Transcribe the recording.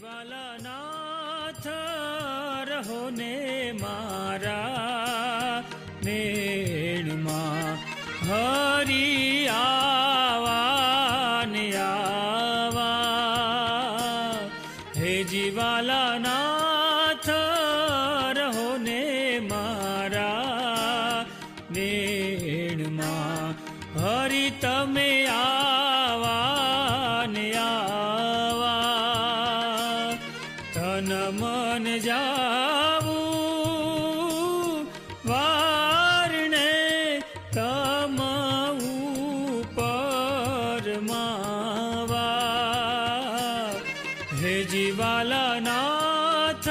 જીવાલા નાથ રહો ને મારા નેણમાં હરી આવા ને આવા. હે જીવાલા નાથ રહો ને મારા નેણમાં હરી તમે આવા ને આવા. તન મન જાવું વારણે તમ ઉપર માવા. હે જીવાલા નાથ